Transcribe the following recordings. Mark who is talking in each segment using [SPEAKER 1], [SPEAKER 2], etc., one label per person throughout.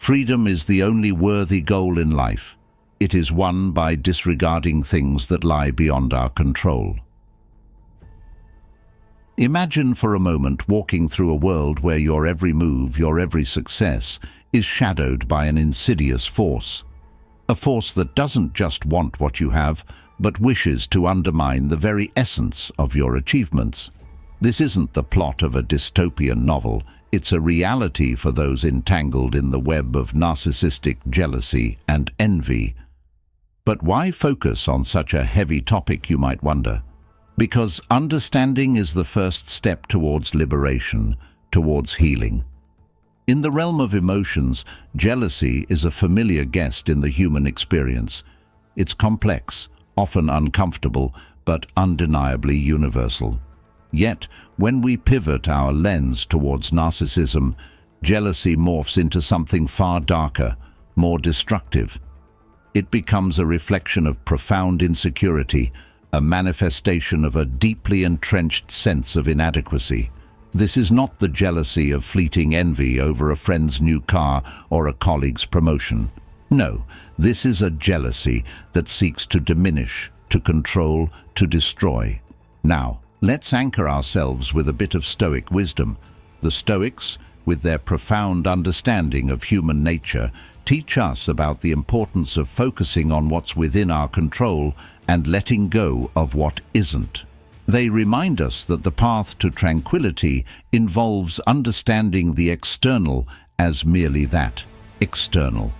[SPEAKER 1] Freedom is the only worthy goal in life. It is won by disregarding things that lie beyond our control. Imagine for a moment walking through a world where your every move, your every success, is shadowed by an insidious force. A force that doesn't just want what you have, but wishes to undermine the very essence of your achievements. This isn't the plot of a dystopian novel. It's a reality for those entangled in the web of narcissistic jealousy and envy. But why focus on such a heavy topic, you might wonder? Because understanding is the first step towards liberation, towards healing. In the realm of emotions, jealousy is a familiar guest in the human experience. It's complex, often uncomfortable, but undeniably universal. Yet, when we pivot our lens towards narcissism, jealousy morphs into something far darker, more destructive. It becomes a reflection of profound insecurity, a manifestation of a deeply entrenched sense of inadequacy. This is not the jealousy of fleeting envy over a friend's new car or a colleague's promotion. No, this is a jealousy that seeks to diminish, to control, to destroy. Now, let's anchor ourselves with a bit of Stoic wisdom. The Stoics, with their profound understanding of human nature, teach us about the importance of focusing on what's within our control and letting go of what isn't. They remind us that the path to tranquility involves understanding the external as merely that, external.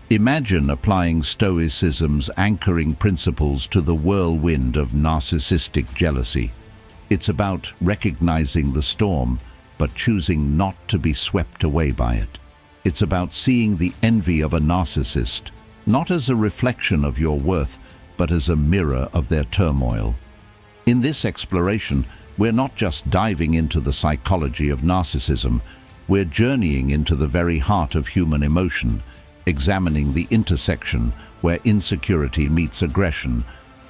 [SPEAKER 1] Imagine applying Stoicism's anchoring principles to the whirlwind of narcissistic jealousy. It's about recognizing the storm, but choosing not to be swept away by it. It's about seeing the envy of a narcissist, not as a reflection of your worth, but as a mirror of their turmoil. In this exploration, we're not just diving into the psychology of narcissism, we're journeying into the very heart of human emotion, examining the intersection where insecurity meets aggression.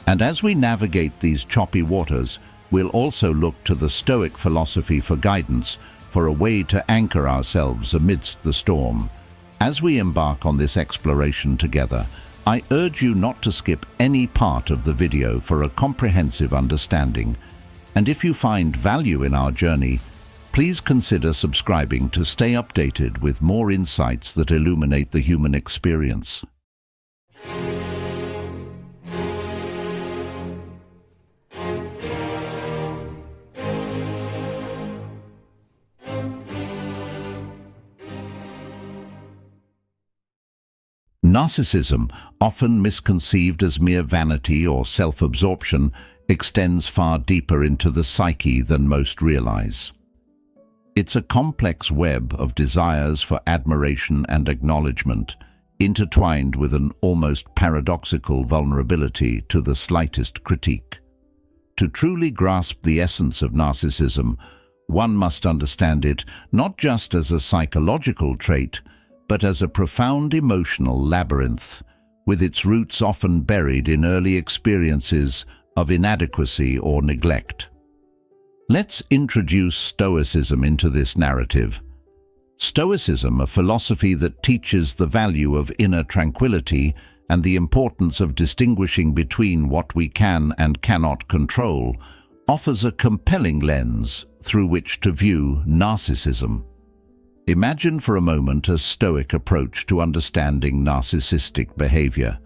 [SPEAKER 1] And as we navigate these choppy waters, we'll also look to the Stoic philosophy for guidance, for a way to anchor ourselves amidst the storm. As we embark on this exploration together, I urge you not to skip any part of the video for a comprehensive understanding. And if you find value in our journey, please consider subscribing to stay updated with more insights that illuminate the human experience. Narcissism, often misconceived as mere vanity or self-absorption, extends far deeper into the psyche than most realize. It's a complex web of desires for admiration and acknowledgement, intertwined with an almost paradoxical vulnerability to the slightest critique. To truly grasp the essence of narcissism, one must understand it not just as a psychological trait, but as a profound emotional labyrinth, with its roots often buried in early experiences of inadequacy or neglect. Let's introduce Stoicism into this narrative. Stoicism, a philosophy that teaches the value of inner tranquility and the importance of distinguishing between what we can and cannot control, offers a compelling lens through which to view narcissism. Imagine for a moment a Stoic approach to understanding narcissistic behavior,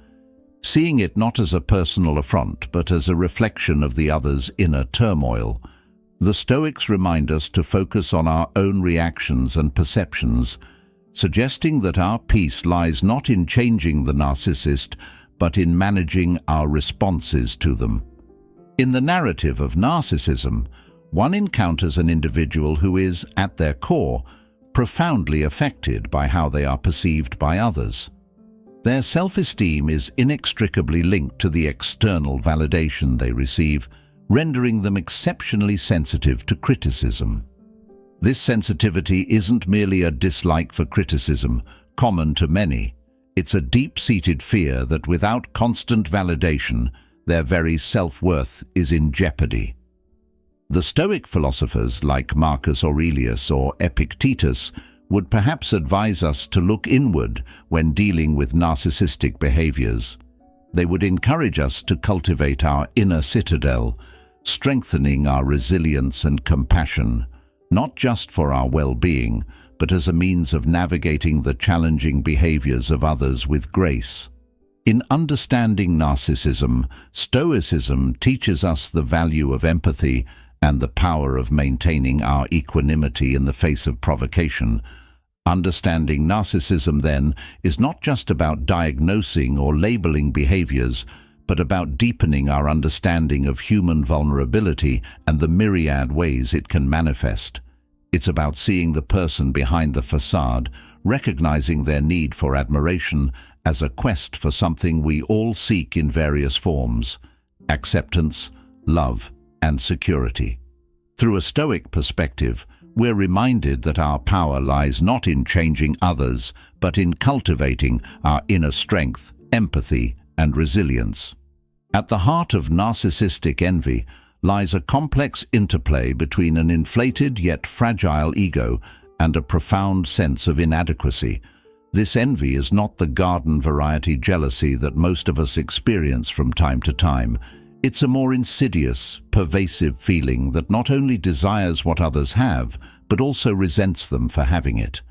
[SPEAKER 1] seeing it not as a personal affront but as a reflection of the other's inner turmoil. The Stoics remind us to focus on our own reactions and perceptions, suggesting that our peace lies not in changing the narcissist, but in managing our responses to them. In the narrative of narcissism, one encounters an individual who is, at their core, profoundly affected by how they are perceived by others. Their self-esteem is inextricably linked to the external validation they receive, rendering them exceptionally sensitive to criticism. This sensitivity isn't merely a dislike for criticism, common to many. It's a deep-seated fear that without constant validation, their very self-worth is in jeopardy. The Stoic philosophers like Marcus Aurelius or Epictetus would perhaps advise us to look inward when dealing with narcissistic behaviors. They would encourage us to cultivate our inner citadel, strengthening our resilience and compassion, not just for our well-being, but as a means of navigating the challenging behaviors of others with grace. In understanding narcissism, Stoicism teaches us the value of empathy and the power of maintaining our equanimity in the face of provocation. Understanding narcissism, then, is not just about diagnosing or labeling behaviors, but about deepening our understanding of human vulnerability and the myriad ways it can manifest. It's about seeing the person behind the facade, recognizing their need for admiration as a quest for something we all seek in various forms: acceptance, love, and security. Through a Stoic perspective, we're reminded that our power lies not in changing others, but in cultivating our inner strength, empathy, and resilience. At the heart of narcissistic envy lies a complex interplay between an inflated yet fragile ego and a profound sense of inadequacy. This envy is not the garden variety jealousy that most of us experience from time to time. It's a more insidious, pervasive feeling that not only desires what others have, but also resents them for having it.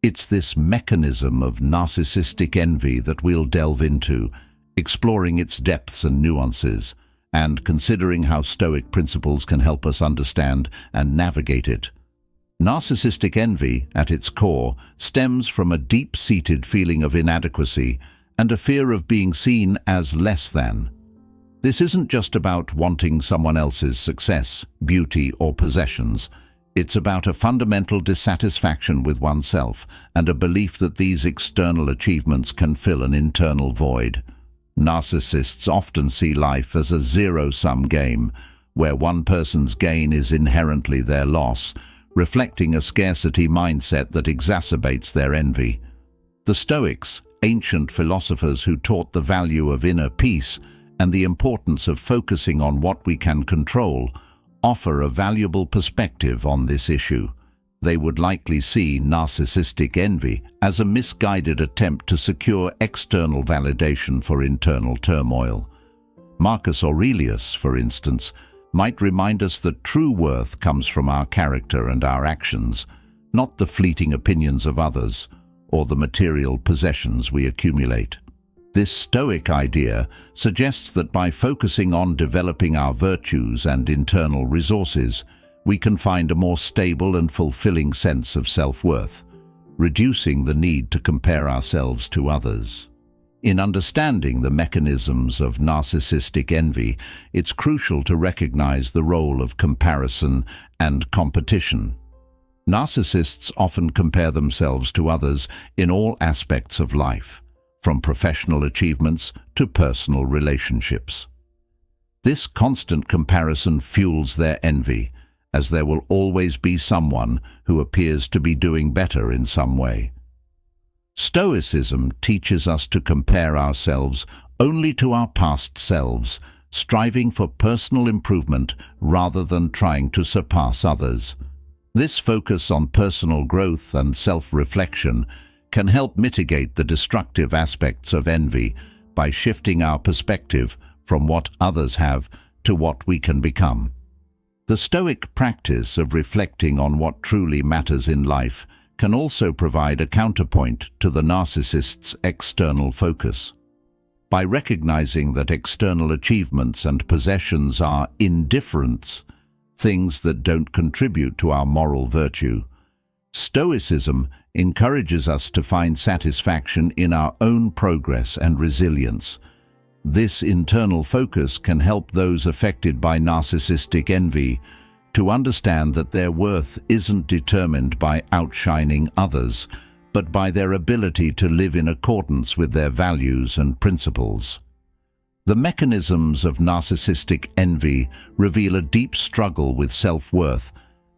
[SPEAKER 1] It's this mechanism of narcissistic envy that we'll delve into, exploring its depths and nuances, and considering how Stoic principles can help us understand and navigate it. Narcissistic envy, at its core, stems from a deep-seated feeling of inadequacy and a fear of being seen as less than. This isn't just about wanting someone else's success, beauty, or possessions. It's about a fundamental dissatisfaction with oneself and a belief that these external achievements can fill an internal void. Narcissists often see life as a zero-sum game, where one person's gain is inherently their loss, reflecting a scarcity mindset that exacerbates their envy. The Stoics, ancient philosophers who taught the value of inner peace and the importance of focusing on what we can control, offer a valuable perspective on this issue. They would likely see narcissistic envy as a misguided attempt to secure external validation for internal turmoil. Marcus Aurelius, for instance, might remind us that true worth comes from our character and our actions, not the fleeting opinions of others or the material possessions we accumulate. This Stoic idea suggests that by focusing on developing our virtues and internal resources, we can find a more stable and fulfilling sense of self-worth, reducing the need to compare ourselves to others. In understanding the mechanisms of narcissistic envy, it's crucial to recognize the role of comparison and competition. Narcissists often compare themselves to others in all aspects of life, from professional achievements to personal relationships. This constant comparison fuels their envy, as there will always be someone who appears to be doing better in some way. Stoicism teaches us to compare ourselves only to our past selves, striving for personal improvement rather than trying to surpass others. This focus on personal growth and self-reflection can help mitigate the destructive aspects of envy by shifting our perspective from what others have to what we can become. The Stoic practice of reflecting on what truly matters in life can also provide a counterpoint to the narcissist's external focus. By recognizing that external achievements and possessions are indifferents, things that don't contribute to our moral virtue, Stoicism encourages us to find satisfaction in our own progress and resilience. This internal focus can help those affected by narcissistic envy to understand that their worth isn't determined by outshining others, but by their ability to live in accordance with their values and principles. The mechanisms of narcissistic envy reveal a deep struggle with self-worth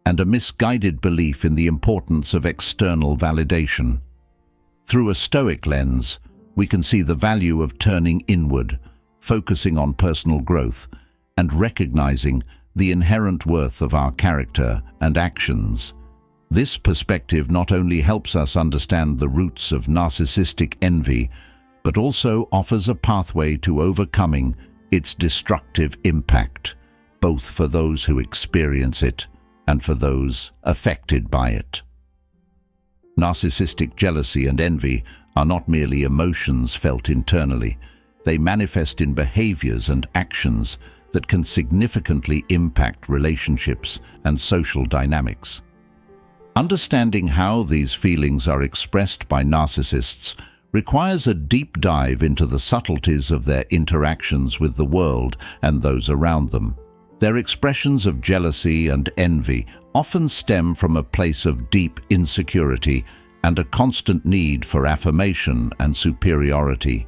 [SPEAKER 1] and a misguided belief in the importance of external validation. Through a Stoic lens, we can see the value of turning inward, focusing on personal growth, and recognizing the inherent worth of our character and actions. This perspective not only helps us understand the roots of narcissistic envy, but also offers a pathway to overcoming its destructive impact, both for those who experience it and for those affected by it. Narcissistic jealousy and envy are not merely emotions felt internally. They manifest in behaviors and actions that can significantly impact relationships and social dynamics. Understanding how these feelings are expressed by narcissists requires a deep dive into the subtleties of their interactions with the world and those around them. Their expressions of jealousy and envy often stem from a place of deep insecurity and a constant need for affirmation and superiority.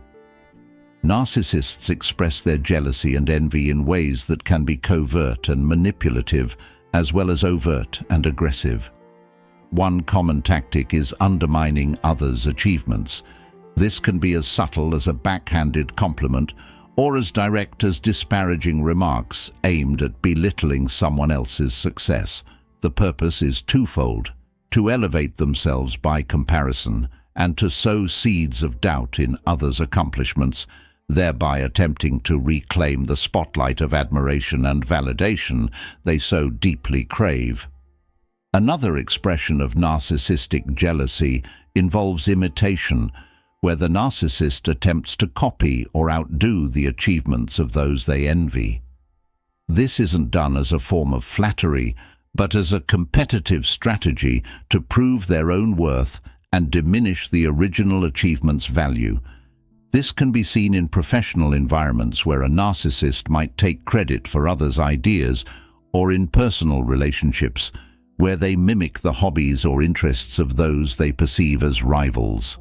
[SPEAKER 1] Narcissists express their jealousy and envy in ways that can be covert and manipulative, as well as overt and aggressive. One common tactic is undermining others' achievements. This can be as subtle as a backhanded compliment or as direct as disparaging remarks aimed at belittling someone else's success. The purpose is twofold: to elevate themselves by comparison and to sow seeds of doubt in others' accomplishments, thereby attempting to reclaim the spotlight of admiration and validation they so deeply crave. Another expression of narcissistic jealousy involves imitation, where the narcissist attempts to copy or outdo the achievements of those they envy. This isn't done as a form of flattery, but as a competitive strategy to prove their own worth and diminish the original achievement's value. This can be seen in professional environments where a narcissist might take credit for others' ideas, or in personal relationships where they mimic the hobbies or interests of those they perceive as rivals.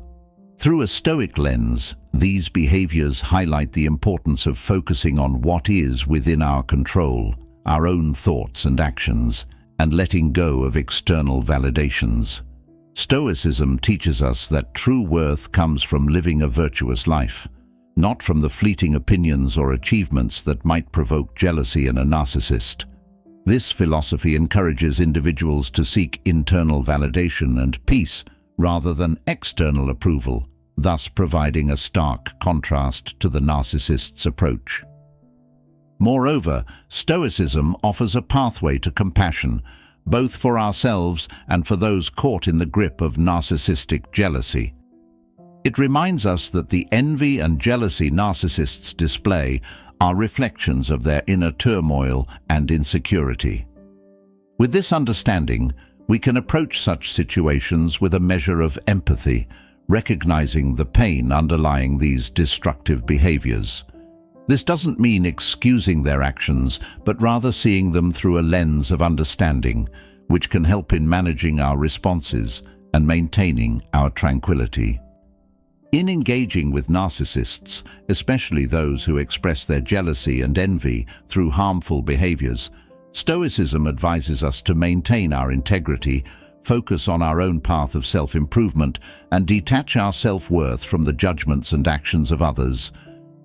[SPEAKER 1] Through a Stoic lens, these behaviors highlight the importance of focusing on what is within our control, our own thoughts and actions, and letting go of external validations. Stoicism teaches us that true worth comes from living a virtuous life, not from the fleeting opinions or achievements that might provoke jealousy in a narcissist. This philosophy encourages individuals to seek internal validation and peace rather than external approval, thus providing a stark contrast to the narcissist's approach. Moreover, Stoicism offers a pathway to compassion, both for ourselves and for those caught in the grip of narcissistic jealousy. It reminds us that the envy and jealousy narcissists display are reflections of their inner turmoil and insecurity. With this understanding, we can approach such situations with a measure of empathy, recognizing the pain underlying these destructive behaviors. This doesn't mean excusing their actions, but rather seeing them through a lens of understanding, which can help in managing our responses and maintaining our tranquility. In engaging with narcissists, especially those who express their jealousy and envy through harmful behaviors, Stoicism advises us to maintain our integrity, focus on our own path of self-improvement, and detach our self-worth from the judgments and actions of others.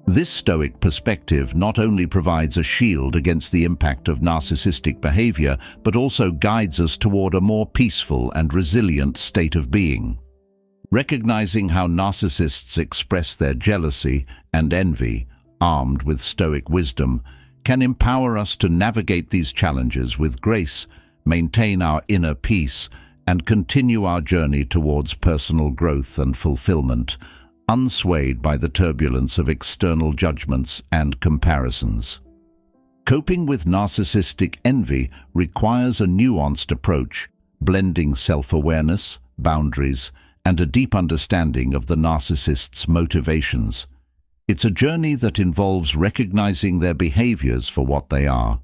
[SPEAKER 1] This Stoic perspective not only provides a shield against the impact of narcissistic behavior, but also guides us toward a more peaceful and resilient state of being. Recognizing how narcissists express their jealousy and envy, armed with Stoic wisdom, can empower us to navigate these challenges with grace, maintain our inner peace, and continue our journey towards personal growth and fulfillment, unswayed by the turbulence of external judgments and comparisons. Coping with narcissistic envy requires a nuanced approach, blending self-awareness, boundaries, and a deep understanding of the narcissist's motivations. It's a journey that involves recognizing their behaviors for what they are,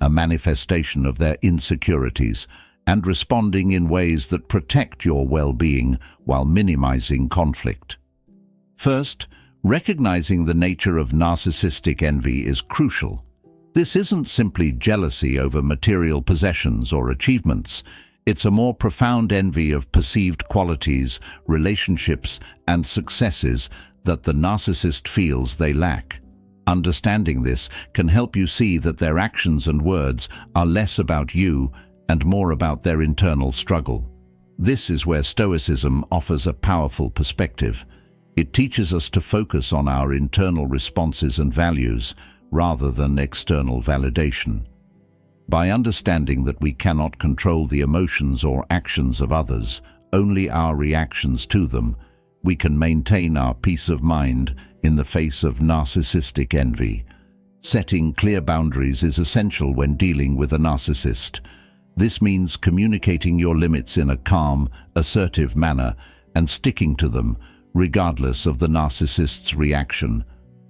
[SPEAKER 1] a manifestation of their insecurities, and responding in ways that protect your well-being while minimizing conflict. First, recognizing the nature of narcissistic envy is crucial. This isn't simply jealousy over material possessions or achievements. It's a more profound envy of perceived qualities, relationships, and successes that the narcissist feels they lack. Understanding this can help you see that their actions and words are less about you and more about their internal struggle. This is where Stoicism offers a powerful perspective. It teaches us to focus on our internal responses and values rather than external validation. By understanding that we cannot control the emotions or actions of others, only our reactions to them, we can maintain our peace of mind in the face of narcissistic envy. Setting clear boundaries is essential when dealing with a narcissist. This means communicating your limits in a calm, assertive manner and sticking to them, regardless of the narcissist's reaction.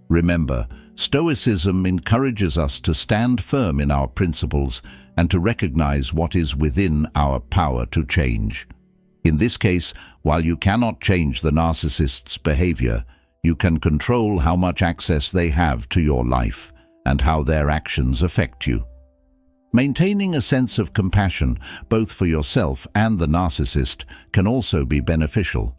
[SPEAKER 1] Remember, Stoicism encourages us to stand firm in our principles and to recognize what is within our power to change. In this case, while you cannot change the narcissist's behavior, you can control how much access they have to your life and how their actions affect you. Maintaining a sense of compassion, both for yourself and the narcissist, can also be beneficial.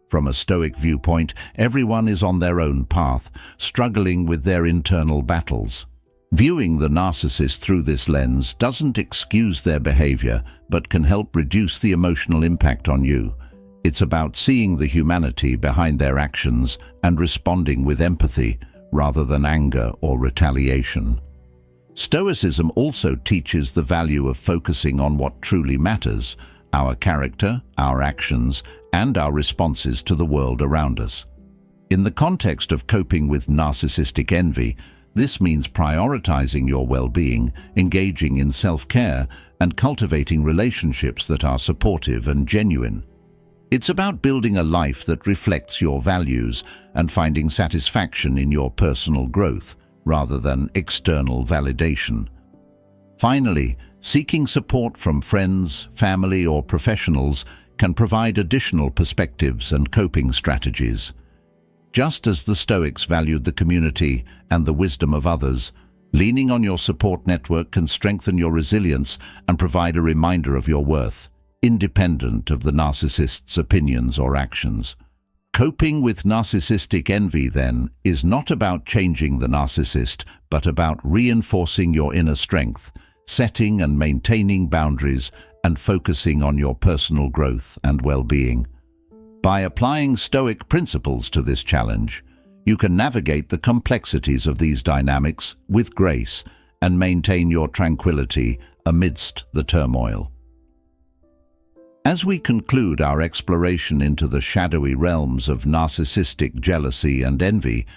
[SPEAKER 1] From a Stoic viewpoint, everyone is on their own path, struggling with their internal battles. Viewing the narcissist through this lens doesn't excuse their behavior, but can help reduce the emotional impact on you. It's about seeing the humanity behind their actions and responding with empathy, rather than anger or retaliation. Stoicism also teaches the value of focusing on what truly matters: our character, our actions, and our responses to the world around us. In the context of coping with narcissistic envy, this means prioritizing your well-being, engaging in self-care, and cultivating relationships that are supportive and genuine. It's about building a life that reflects your values and finding satisfaction in your personal growth, rather than external validation. Finally, seeking support from friends, family, or professionals can provide additional perspectives and coping strategies. Just as the Stoics valued the community and the wisdom of others, leaning on your support network can strengthen your resilience and provide a reminder of your worth, independent of the narcissist's opinions or actions. Coping with narcissistic envy, then, is not about changing the narcissist, but about reinforcing your inner strength, setting and maintaining boundaries, and focusing on your personal growth and well-being. By applying Stoic principles to this challenge, you can navigate the complexities of these dynamics with grace and maintain your tranquility amidst the turmoil. As we conclude our exploration into the shadowy realms of narcissistic jealousy and envy,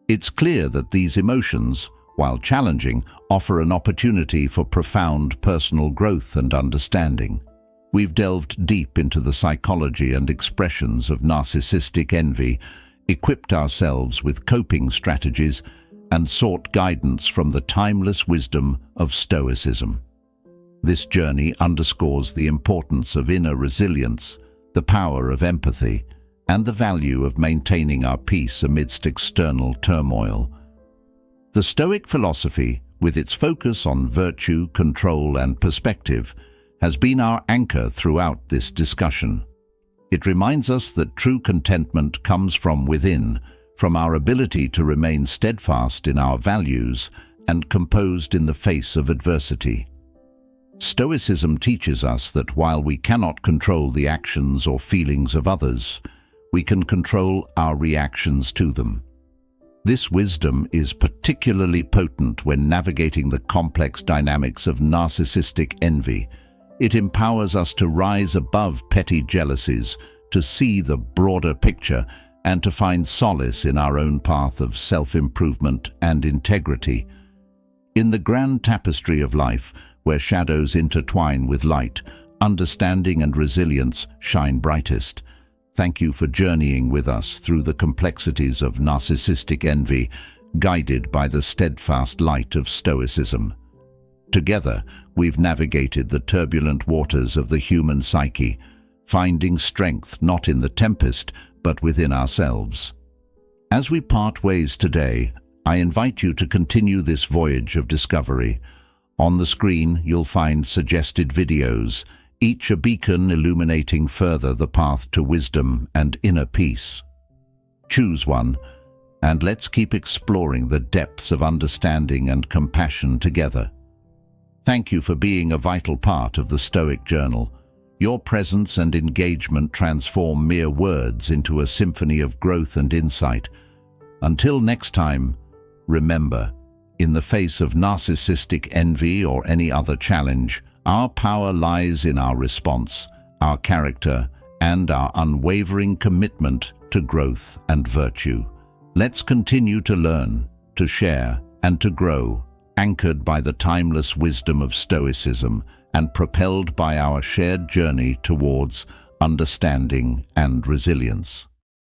[SPEAKER 1] it's clear that these emotions, while challenging, offer an opportunity for profound personal growth and understanding. We've delved deep into the psychology and expressions of narcissistic envy, equipped ourselves with coping strategies, and sought guidance from the timeless wisdom of Stoicism. This journey underscores the importance of inner resilience, the power of empathy, and the value of maintaining our peace amidst external turmoil. The Stoic philosophy, with its focus on virtue, control, and perspective, has been our anchor throughout this discussion. It reminds us that true contentment comes from within, from our ability to remain steadfast in our values and composed in the face of adversity. Stoicism teaches us that while we cannot control the actions or feelings of others, we can control our reactions to them. This wisdom is particularly potent when navigating the complex dynamics of narcissistic envy. It empowers us to rise above petty jealousies, to see the broader picture, and to find solace in our own path of self-improvement and integrity. In the grand tapestry of life, where shadows intertwine with light, understanding and resilience shine brightest. Thank you for journeying with us through the complexities of narcissistic envy, guided by the steadfast light of Stoicism. Together, we've navigated the turbulent waters of the human psyche, finding strength not in the tempest, but within ourselves. As we part ways today, I invite you to continue this voyage of discovery. On the screen, you'll find suggested videos, each a beacon illuminating further the path to wisdom and inner peace. Choose one, and let's keep exploring the depths of understanding and compassion together. Thank you for being a vital part of the Stoic Journal. Your presence and engagement transform mere words into a symphony of growth and insight. Until next time, remember, in the face of narcissistic envy or any other challenge, our power lies in our response, our character, and our unwavering commitment to growth and virtue. Let's continue to learn, to share, and to grow, anchored by the timeless wisdom of Stoicism and propelled by our shared journey towards understanding and resilience.